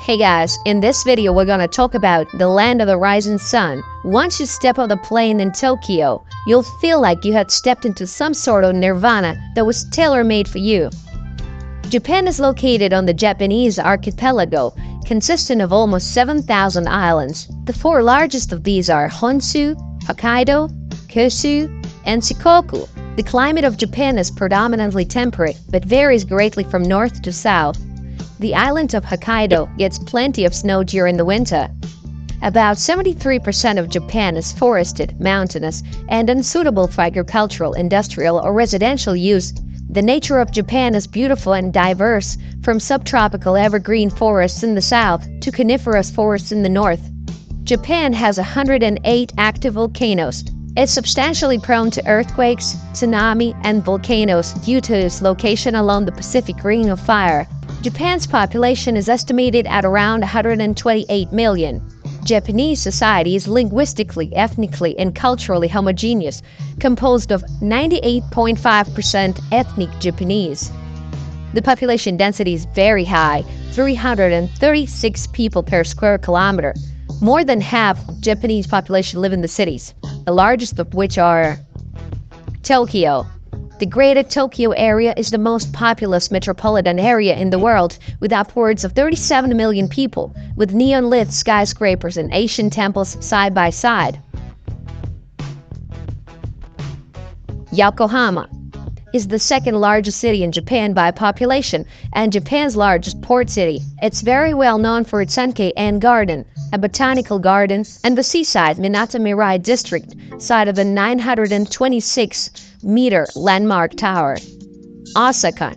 Hey guys, in this video we're gonna talk about the land of the rising sun. Once you step off the plane in Tokyo, you'll feel like you had stepped into some sort of nirvana that was tailor-made for you. Japan is located on the Japanese archipelago, consisting of almost 7,000 islands. The four largest of these are Honshu, Hokkaido, Kyushu, and Shikoku. The climate of Japan is predominantly temperate, but varies greatly from north to south. The island of Hokkaido gets plenty of snow during the winter. About 73% of Japan is forested, mountainous, and unsuitable for agricultural, industrial, or residential use. The nature of Japan is beautiful and diverse, from subtropical evergreen forests in the south to coniferous forests in the north. Japan has 108 active volcanoes. It's substantially prone to earthquakes, tsunami, and volcanoes due to its location along the Pacific Ring of Fire. Japan's population is estimated at around 128 million. Japanese society is linguistically, ethnically, and culturally homogeneous, composed of 98.5% ethnic Japanese. The population density is very high, 336 people per square kilometer. More than half of Japanese population live in the cities, the largest of which are Tokyo. The Greater Tokyo area is the most populous metropolitan area in the world, with upwards of 37 million people, with neon-lit skyscrapers and Asian temples side by side. Yokohama is the second largest city in Japan by population and Japan's largest port city. It's very well known for its Sankei-en Garden, a botanical garden, and the seaside Minatamirai district, site of the 926-meter landmark tower. Osaka.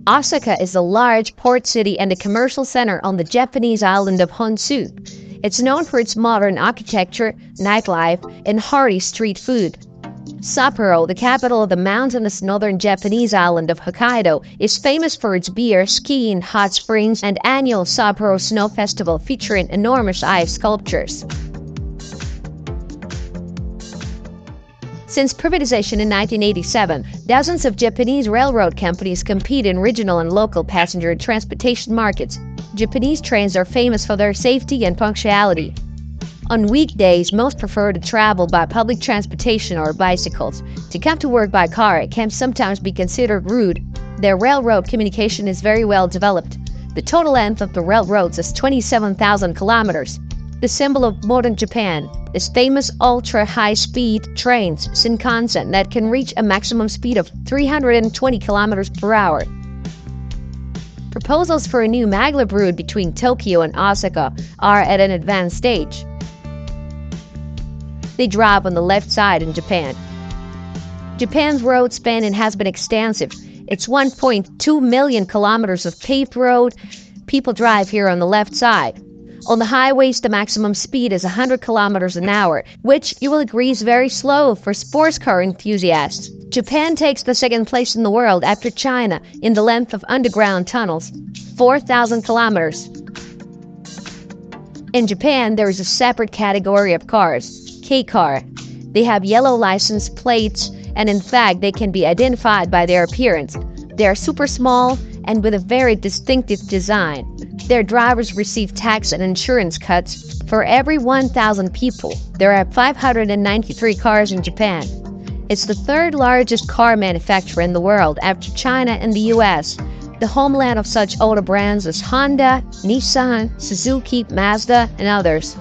Osaka is a large port city and a commercial center on the Japanese island of Honshu. It's known for its modern architecture, nightlife, and hearty street food. Sapporo, the capital of the mountainous northern Japanese island of Hokkaido, is famous for its beer, skiing, hot springs, and annual Sapporo Snow Festival featuring enormous ice sculptures. Since privatization in 1987, dozens of Japanese railroad companies compete in regional and local passenger transportation markets. Japanese trains are famous for their safety and punctuality. On weekdays, most prefer to travel by public transportation or bicycles. To come to work by car can sometimes be considered rude. Their railroad communication is very well developed. The total length of the railroads is 27,000 kilometers. The symbol of modern Japan is famous ultra-high-speed trains, Shinkansen, that can reach a maximum speed of 320 kilometers per hour. Proposals for a new maglev route between Tokyo and Osaka are at an advanced stage. They drop on the left side in Japan. Japan's road spanning has been extensive. It's 1.2 million kilometers of paved road. People drive here on the left side. On the highways, the maximum speed is 100 kilometers an hour, which you will agree is very slow for sports car enthusiasts. Japan takes the second place in the world after China in the length of underground tunnels, 4,000 kilometers. In Japan, there is a separate category of cars, K-car. They have yellow license plates, and in fact, they can be identified by their appearance. They are super small and with a very distinctive design. Their drivers receive tax and insurance cuts for every 1,000 people. There are 593 cars in Japan. It's the third largest car manufacturer in the world after China and the US. The homeland of such auto brands as Honda, Nissan, Suzuki, Mazda, and others.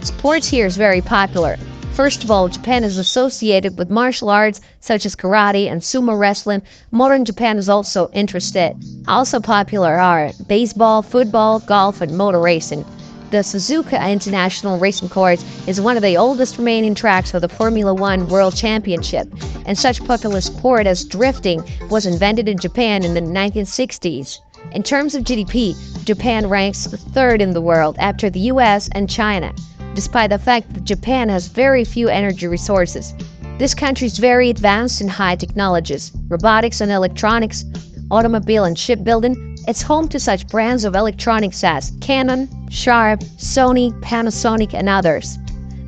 Sports here is very popular. First of all, Japan is associated with martial arts such as karate and sumo wrestling. Modern Japan is also interested. Also popular are baseball, football, golf, and motor racing. The Suzuka International Racing Course is one of the oldest remaining tracks of the Formula One World Championship, and such popular sport as drifting was invented in Japan in the 1960s. In terms of GDP, Japan ranks third in the world after the US and China, despite the fact that Japan has very few energy resources. This country is very advanced in high technologies, robotics and electronics, automobile and shipbuilding. It's home to such brands of electronics as Canon, Sharp, Sony, Panasonic, and others.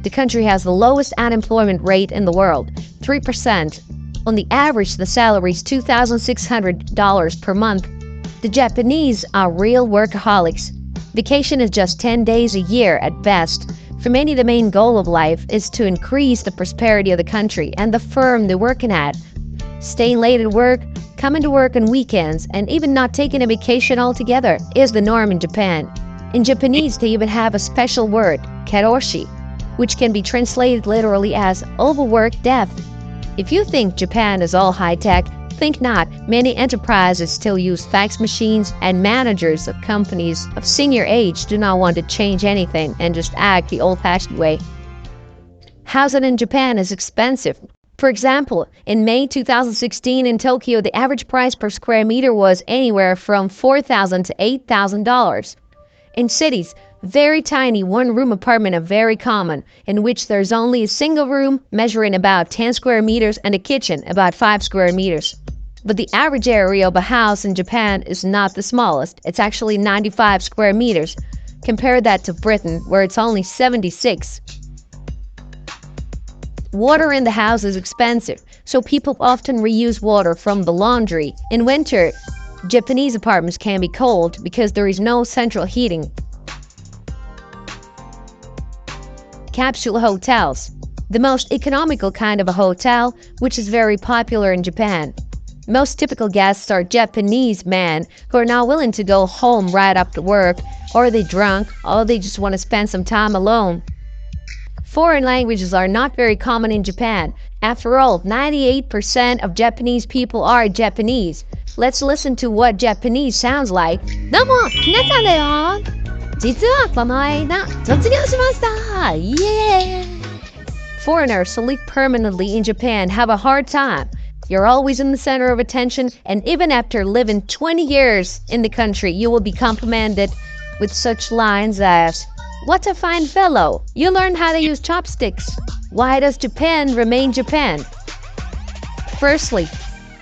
The country has the lowest unemployment rate in the world, 3%. On the average, the salary is $2,600 per month. The Japanese are real workaholics. Vacation is just 10 days a year at best. For many, the main goal of life is to increase the prosperity of the country and the firm they're working at. Staying late at work, coming to work on weekends, and even not taking a vacation altogether is the norm in Japan. In Japanese, they even have a special word, karoshi, which can be translated literally as overworked death. If you think Japan is all high-tech, think not. Many enterprises still use fax machines, and managers of companies of senior age do not want to change anything and just act the old-fashioned way. Housing in Japan is expensive. For example, in May 2016 in Tokyo, the average price per square meter was anywhere from $4,000 to $8,000. In cities, very tiny one-room apartments are very common, in which there's only a single room measuring about 10 square meters and a kitchen about 5 square meters. But the average area of a house in Japan is not the smallest. It's actually 95 square meters. Compare that to Britain, where it's only 76. Water in the house is expensive, so people often reuse water from the laundry. In winter, Japanese apartments can be cold because there is no central heating. Capsule hotels. The most economical kind of a hotel, which is very popular in Japan. Most typical guests are Japanese men who are not willing to go home right after work, or they drunk, or they just want to spend some time alone. Foreign languages are not very common in Japan. After all, 98% of Japanese people are Japanese. Let's listen to what Japanese sounds like. どうも、皆さんだよ。実はこの間、卒業しました。Yeah! Foreigners who live permanently in Japan have a hard time. You're always in the center of attention, and even after living 20 years in the country, you will be complimented with such lines as, "What a fine fellow! You learned how to use chopsticks. Why does Japan remain Japan?" Firstly,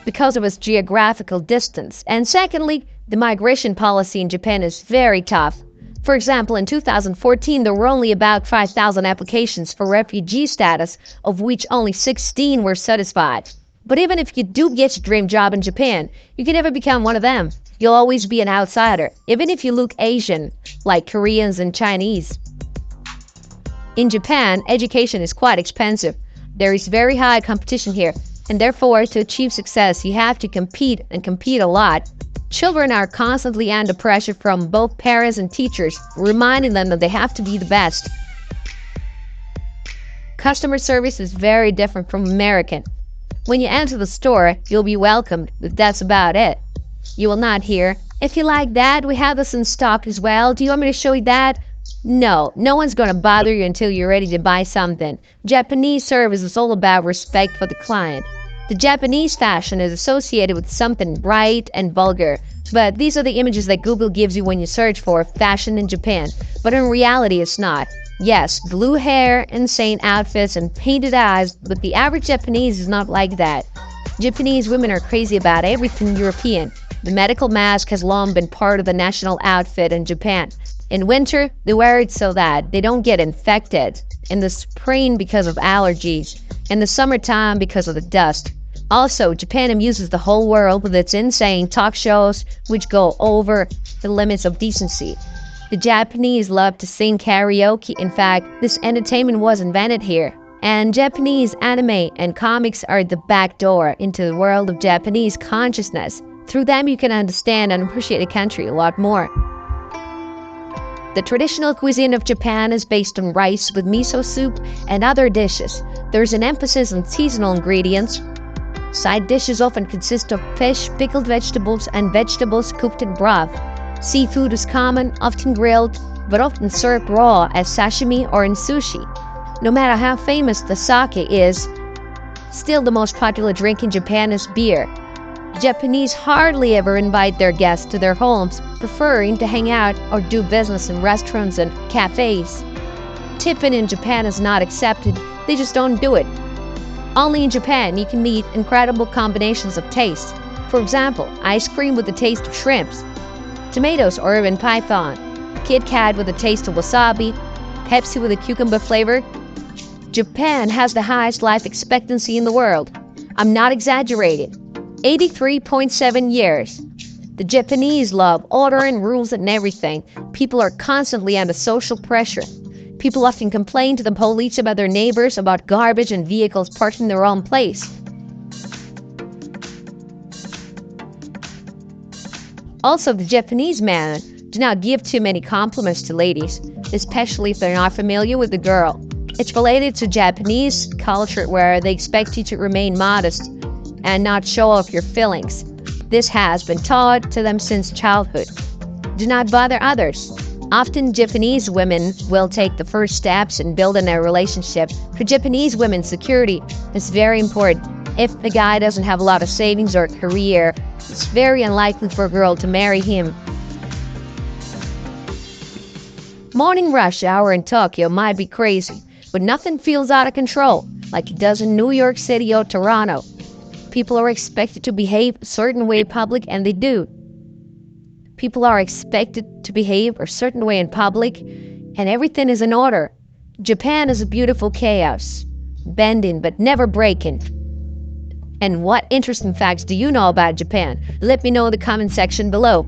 because of its geographical distance, and secondly, the migration policy in Japan is very tough. For example, in 2014, there were only about 5,000 applications for refugee status, of which only 16 were satisfied. But even if you do get your dream job in Japan, you can never become one of them. You'll always be an outsider, even if you look Asian, like Koreans and Chinese. In Japan, education is quite expensive. There is very high competition here, and therefore, to achieve success, you have to compete and compete a lot. Children are constantly under pressure from both parents and teachers, reminding them that they have to be the best. Customer service is very different from American. When you enter the store, you'll be welcomed, but that's about it. You will not hear, "If you like that, we have this in stock as well. Do you want me to show you that?" No one's gonna bother you until you're ready to buy something. Japanese service is all about respect for the client. The Japanese fashion is associated with something bright and vulgar, but these are the images that Google gives you when you search for fashion in Japan. But in reality, it's not. Yes, blue hair, insane outfits, and painted eyes, but the average Japanese is not like that. Japanese women are crazy about everything European. The medical mask has long been part of the national outfit in Japan. In winter, they wear it so that they don't get infected. In the spring, because of allergies. In the summertime, because of the dust. Also, Japan amuses the whole world with its insane talk shows, which go over the limits of decency. The Japanese love to sing karaoke. In fact, this entertainment was invented here. And Japanese anime and comics are the back door into the world of Japanese consciousness. Through them, you can understand and appreciate the country a lot more. The traditional cuisine of Japan is based on rice with miso soup and other dishes. There's an emphasis on seasonal ingredients. Side dishes often consist of fish, pickled vegetables, and vegetables cooked in broth. Seafood is common, often grilled, but often served raw as sashimi or in sushi. No matter how famous the sake is, still the most popular drink in Japan is beer. Japanese hardly ever invite their guests to their homes, preferring to hang out or do business in restaurants and cafes. Tipping in Japan is not accepted, they just don't do it. Only in Japan you can meet incredible combinations of taste. For example, ice cream with the taste of shrimps, tomatoes or even python, Kit Kat with a taste of wasabi, Pepsi with a cucumber flavor. Japan has the highest life expectancy in the world. I'm not exaggerating. 83.7 years. The Japanese love order and rules and everything. People are constantly under social pressure. People often complain to the police about their neighbors, about garbage and vehicles parked in the wrong place. Also, the Japanese men do not give too many compliments to ladies, especially if they're not familiar with the girl. It's related to Japanese culture where they expect you to remain modest and not show off your feelings. This has been taught to them since childhood. Do not bother others. Often, Japanese women will take the first steps in building a relationship. For Japanese women, security is very important. If a guy doesn't have a lot of savings or career, it's very unlikely for a girl to marry him. Morning rush hour in Tokyo might be crazy, but nothing feels out of control like it does in New York City or Toronto. People are expected to behave a certain way in public, and they do. People are expected to behave a certain way in public, and everything is in order. Japan is a beautiful chaos, bending but never breaking. And what interesting facts do you know about Japan? Let me know in the comment section below.